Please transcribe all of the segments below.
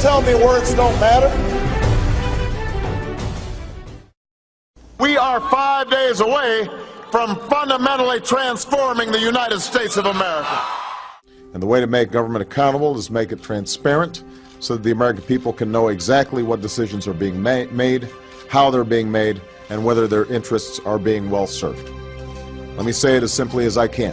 tell me words don't matter. We are 5 days away from fundamentally transforming the United States of America. And the way to make government accountable is make it transparent so that the American people can know exactly what decisions are being made, how they're being made, and whether their interests are being well served. Let me say it as simply as I can.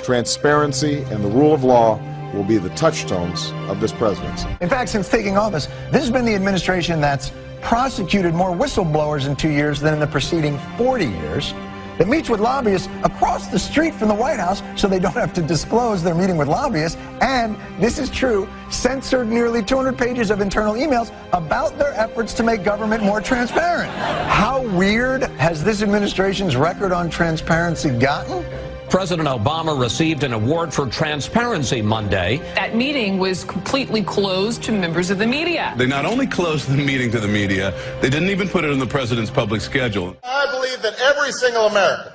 Transparency and the rule of law will be the touchstones of this presidency. In fact, since taking office, this has been the administration that's prosecuted more whistleblowers in 2 years than in the preceding 40 years, that meets with lobbyists across the street from the White House so they don't have to disclose their meeting with lobbyists, and, this is true, censored nearly 200 pages of internal emails about their efforts to make government more transparent. How weird has this administration's record on transparency gotten? President Obama received an award for transparency Monday. That meeting was completely closed to members of the media. They not only closed the meeting to the media, they didn't even put it on the president's public schedule. I believe that every single American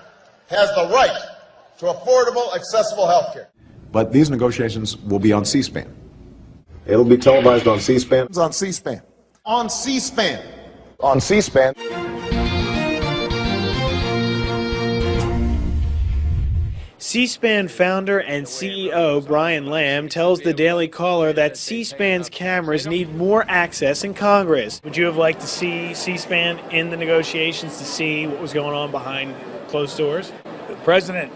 has the right to affordable, accessible health care. But these negotiations will be on C-SPAN. It'll be televised on C-SPAN. It's on C-SPAN. On C-SPAN. On C-SPAN. C-SPAN founder and CEO Brian Lamb tells the Daily Caller that C-SPAN's cameras need more access in Congress. Would you have liked to see C-SPAN in the negotiations to see what was going on behind closed doors? The president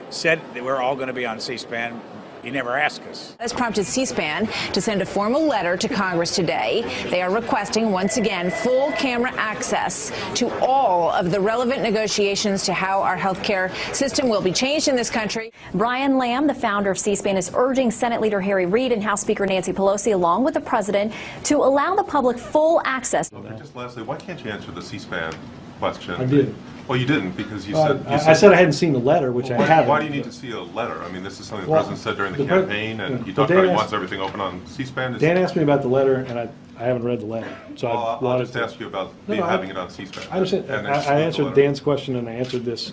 said that we're all going to be on C-SPAN. He never asked us. This prompted C-SPAN to send a formal letter to Congress today. They are requesting, once again, full camera access to all of the relevant negotiations to how our health care system will be changed in this country. Brian Lamb, the founder of C-SPAN, is urging Senate Leader Harry Reid and House Speaker Nancy Pelosi, along with the president, to allow the public full access. Just lastly, why can't you answer the C-SPAN question? I did. Well, you didn't, because you said... I said I hadn't seen the letter, which I haven't. Why do you need to see a letter? I mean, this is something the president said during the campaign, and you talked about he wants everything open on C-SPAN. Dan asked me about the letter, and I haven't read the letter. So I'll just ask you about having it on C-SPAN. I understand. I answered Dan's question, and I answered this.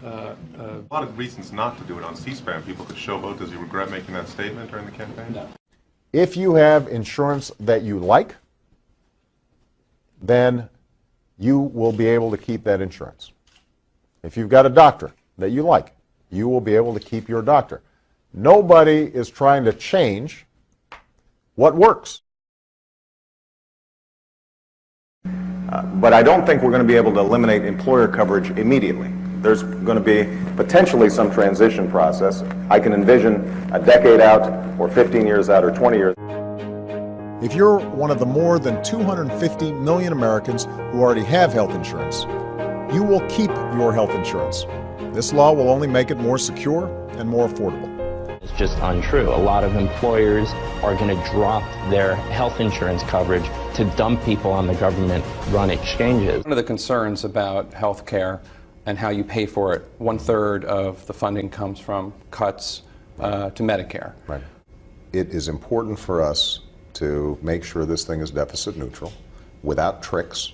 A lot of reasons not to do it on C-SPAN. People could showboat. Does he regret making that statement during the campaign? No. If you have insurance that you like, then you will be able to keep that insurance. If you've got a doctor that you like, you will be able to keep your doctor. Nobody is trying to change what works. But I don't think we're going to be able to eliminate employer coverage immediately. There's going to be potentially some transition process. I can envision a decade out, or 15 years out, or 20 years. If you're one of the more than 250 million Americans who already have health insurance, you will keep your health insurance. This law will only make it more secure and more affordable. It's just untrue. A lot of employers are going to drop their health insurance coverage to dump people on the government-run exchanges. One of the concerns about health care and how you pay for it, 1/3 of the funding comes from cuts to Medicare. Right. It is important for us to make sure this thing is deficit neutral, without tricks.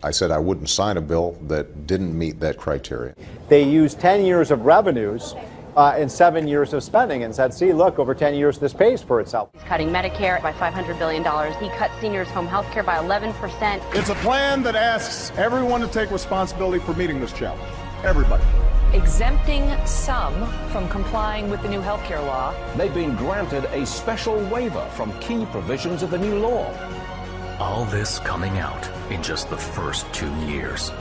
I said I wouldn't sign a bill that didn't meet that criteria. They used 10 years of revenues and 7 years of spending and said, see, look, over 10 years this pays for itself. He's cutting Medicare by $500 billion. He cut seniors' home health care by 11%. It's a plan that asks everyone to take responsibility for meeting this challenge. Everybody. Exempting some from complying with the new health care law. They've been granted a special waiver from key provisions of the new law. All this coming out in just the first 2 years.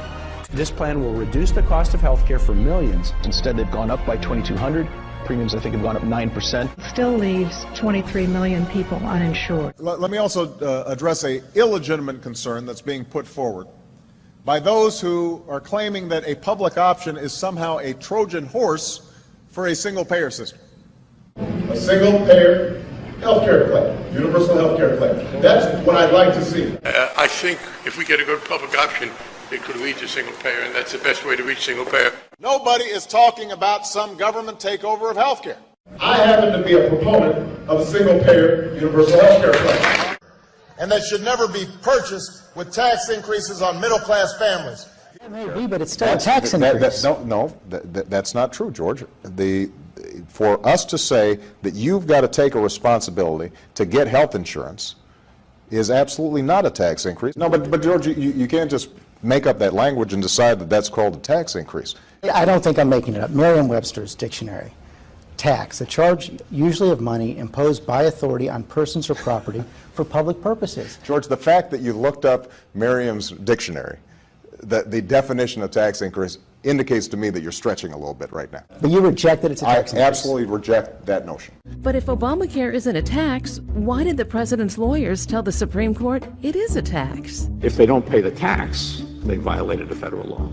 This plan will reduce the cost of health care for millions. Instead, they've gone up by $2,200. Premiums, I think, have gone up 9%. Still leaves 23 million people uninsured. Let me also address an illegitimate concern that's being put forward by those who are claiming that a public option is somehow a Trojan horse for a single-payer system. A single-payer healthcare plan, universal healthcare plan. That's what I'd like to see. I think if we get a good public option, it could lead to single payer, and that's the best way to reach single payer. Nobody is talking about some government takeover of healthcare. I happen to be a proponent of a single-payer universal healthcare plan. And that should never be purchased with tax increases on middle-class families. It may be, but it's still a tax increase. That's not true, George. for us to say that you've got to take a responsibility to get health insurance is absolutely not a tax increase. No, but George, you can't just make up that language and decide that that's called a tax increase. I don't think I'm making it up. Merriam-Webster's dictionary. Tax, a charge usually of money imposed by authority on persons or property for public purposes. George, the fact that you looked up Merriam's dictionary, the definition of tax increase, indicates to me that you're stretching a little bit right now. But you reject that it's a tax increase? I absolutely reject that notion. But if Obamacare isn't a tax, why did the president's lawyers tell the Supreme Court it is a tax? If they don't pay the tax, they violated a federal law.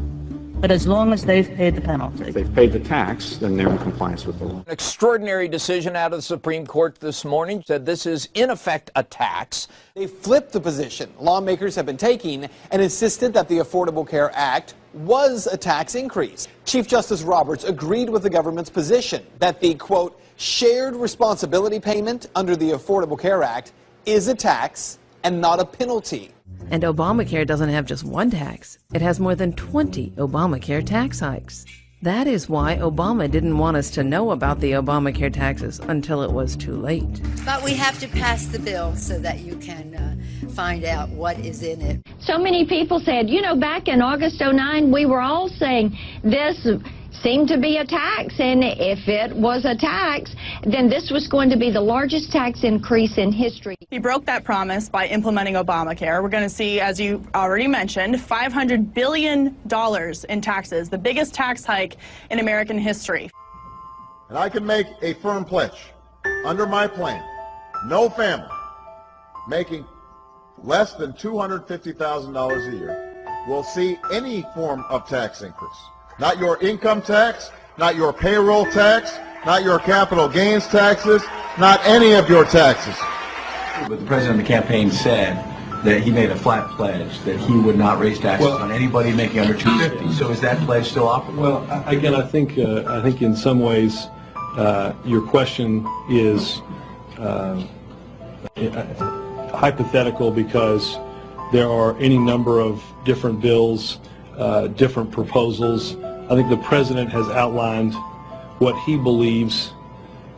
But as long as they've paid the penalty. If they've paid the tax, then they're in compliance with the law. An extraordinary decision out of the Supreme Court this morning said this is in effect a tax. They flipped the position lawmakers have been taking and insisted that the Affordable Care Act was a tax increase. Chief Justice Roberts agreed with the government's position that the, quote, shared responsibility payment under the Affordable Care Act is a tax and not a penalty. And Obamacare doesn't have just one tax. It has more than 20 Obamacare tax hikes. That is why Obama didn't want us to know about the Obamacare taxes until it was too late. But we have to pass the bill so that you can find out what is in it. So many people said, you know, back in August '09, we were all saying this seemed to be a tax, and if it was a tax, then this was going to be the largest tax increase in history. He broke that promise by implementing Obamacare. We're going to see, as you already mentioned, $500 billion in taxes, the biggest tax hike in American history. And I can make a firm pledge. Under my plan, no family making less than $250,000 a year will see any form of tax increase. Not your income tax, not your payroll tax, not your capital gains taxes, not any of your taxes. But the president of the campaign said that he made a flat pledge that he would not raise taxes on anybody making under $250. So is that pledge still operable? Well, again, I think in some ways your question is hypothetical because there are any number of different bills, different proposals. I think the president has outlined what he believes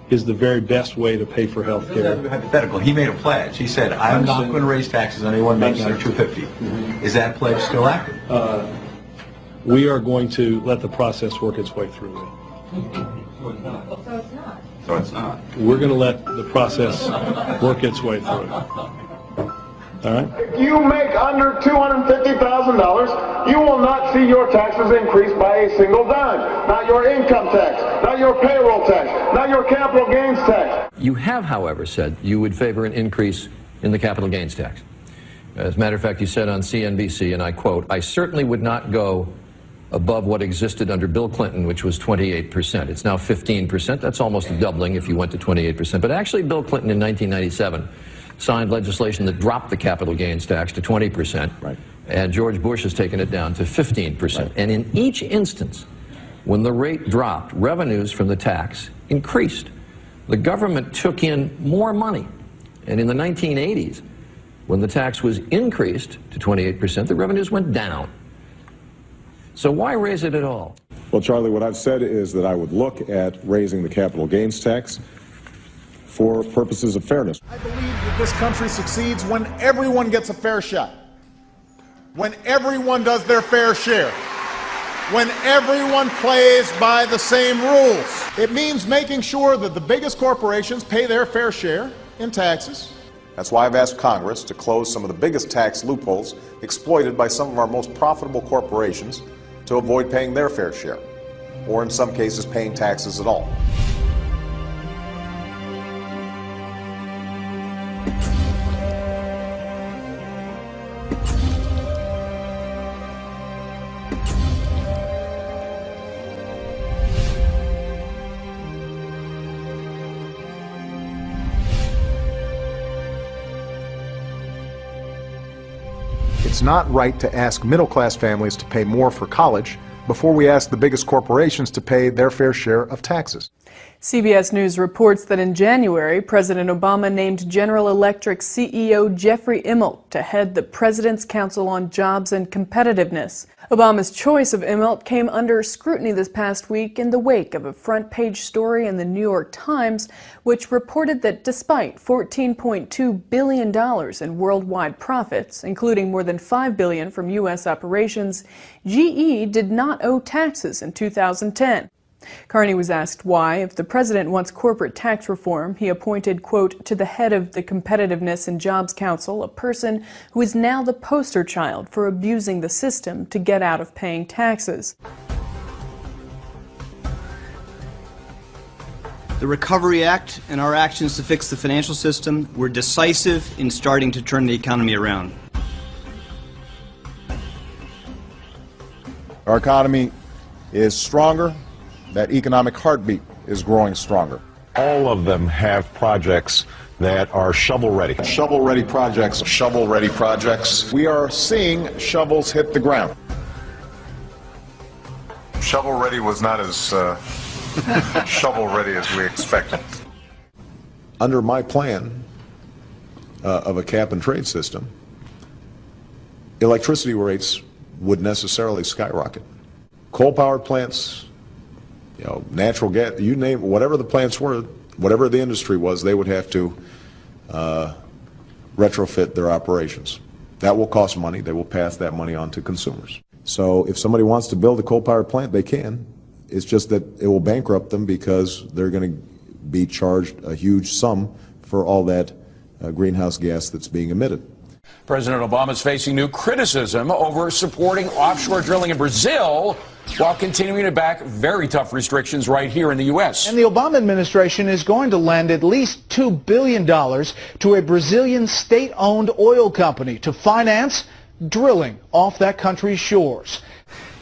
is the very best way to pay for health care. Hypothetical. He made a pledge. He said, I'm not going to raise taxes on anyone making under $250. Is that pledge still active? We are going to let the process work its way through it. So it's not. We're going to let the process work its way through it. All right? If you make under $250,000, you will not see your taxes increase by a single dime. Not your income tax, not your payroll tax, not your capital gains tax. You have, however, said you would favor an increase in the capital gains tax. As a matter of fact, you said on CNBC, and I quote, I certainly would not go above what existed under Bill Clinton, which was 28%. It's now 15%. That's almost a doubling if you went to 28%. But actually, Bill Clinton in 1997 signed legislation that dropped the capital gains tax to 20%, right. And George Bush has taken it down to 15%. Right. And in each instance, when the rate dropped, revenues from the tax increased. The government took in more money. And in the 1980s, when the tax was increased to 28%, the revenues went down. So why raise it at all? Well, Charlie, what I've said is that I would look at raising the capital gains tax for purposes of fairness. I believe that this country succeeds when everyone gets a fair shot, when everyone does their fair share, when everyone plays by the same rules. It means making sure that the biggest corporations pay their fair share in taxes. That's why I've asked Congress to close some of the biggest tax loopholes exploited by some of our most profitable corporations to avoid paying their fair share, or in some cases paying taxes at all. It's not right to ask middle-class families to pay more for college before we ask the biggest corporations to pay their fair share of taxes. CBS News reports that in January, President Obama named General Electric CEO Jeffrey Immelt to head the President's Council on Jobs and Competitiveness. Obama's choice of Immelt came under scrutiny this past week in the wake of a front-page story in the New York Times, which reported that despite $14.2 billion in worldwide profits, including more than $5 billion from U.S. operations, GE did not owe taxes in 2010. Carney was asked why, if the president wants corporate tax reform, he appointed, quote, to the head of the Competitiveness and Jobs Council, a person who is now the poster child for abusing the system to get out of paying taxes. The Recovery Act and our actions to fix the financial system were decisive in starting to turn the economy around. Our economy is stronger. That economic heartbeat is growing stronger. All of them have projects that are shovel-ready. Shovel-ready projects, shovel-ready projects. We are seeing shovels hit the ground. Shovel-ready was not as shovel-ready as we expected. Under my plan of a cap-and-trade system, electricity rates would necessarily skyrocket. Coal-powered plants, natural gas, you name it, whatever the plants were, whatever the industry was, they would have to retrofit their operations. That will cost money. They will pass that money on to consumers. So if somebody wants to build a coal-powered plant, they can. It's just that it will bankrupt them because they're going to be charged a huge sum for all that greenhouse gas that's being emitted. President Obama is facing new criticism over supporting offshore drilling in Brazil while continuing to back very tough restrictions right here in the U.S. And the Obama administration is going to lend at least $2 billion to a Brazilian state-owned oil company to finance drilling off that country's shores.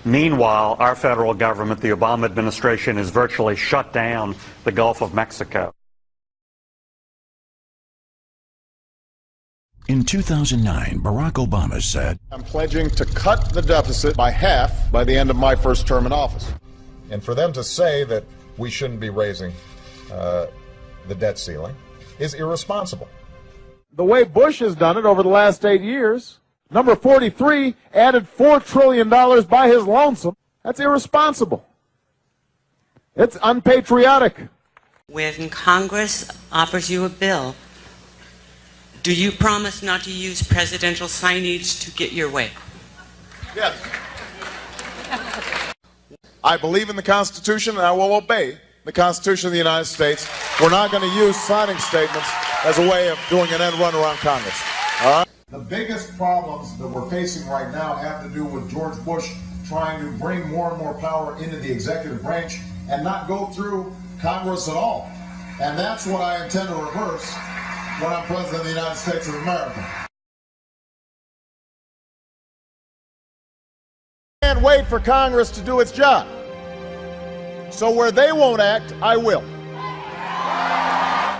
Meanwhile, our federal government, the Obama administration, has virtually shut down the Gulf of Mexico. In 2009, Barack Obama said, I'm pledging to cut the deficit by half by the end of my first term in office. And for them to say that we shouldn't be raising the debt ceiling is irresponsible. The way Bush has done it over the last 8 years, number 43 added $4 trillion by his lonesome. That's irresponsible. It's unpatriotic. When Congress offers you a bill, do you promise not to use presidential signage to get your way? Yes. I believe in the Constitution and I will obey the Constitution of the United States. We're not going to use signing statements as a way of doing an end run around Congress. All right? The biggest problems that we're facing right now have to do with George Bush trying to bring more and more power into the executive branch and not go through Congress at all. And that's what I intend to reverse when I'm President of the United States of America. I can't wait for Congress to do its job. So where they won't act, I will.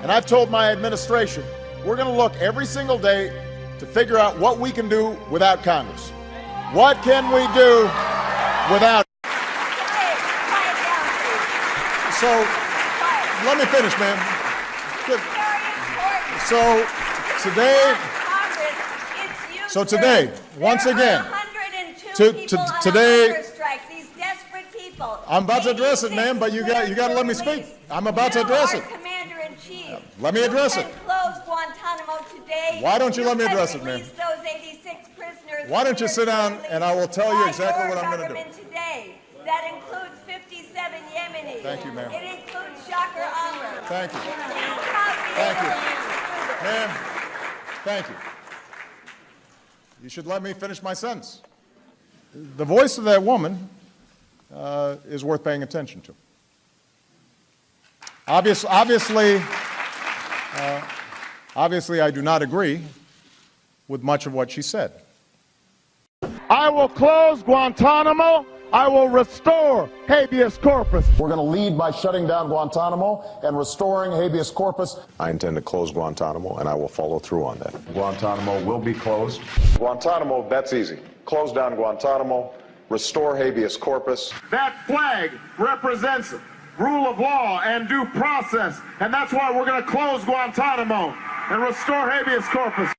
And I've told my administration, we're going to look every single day to figure out what we can do without Congress. What can we do without it? So, let me finish, ma'am. Good. So today, once again, today, I'm about to address it, ma'am, but you got to let me speak. I'm about to address it. Let me address it. Why don't you let me address it, ma'am? Why don't you sit down and I will tell you exactly what I'm going to do. That includes 57 Yemenis. Thank you, ma'am. It includes Shocker Amr. Thank you. Thank you. Ma'am, thank you. You should let me finish my sentence. The voice of that woman is worth paying attention to. Obviously, I do not agree with much of what she said. I will close Guantanamo. I will restore habeas corpus. We're going to lead by shutting down Guantanamo and restoring habeas corpus. I intend to close Guantanamo, and I will follow through on that. Guantanamo will be closed. Guantanamo, that's easy. Close down Guantanamo, restore habeas corpus. That flag represents rule of law and due process. And that's why we're going to close Guantanamo and restore habeas corpus.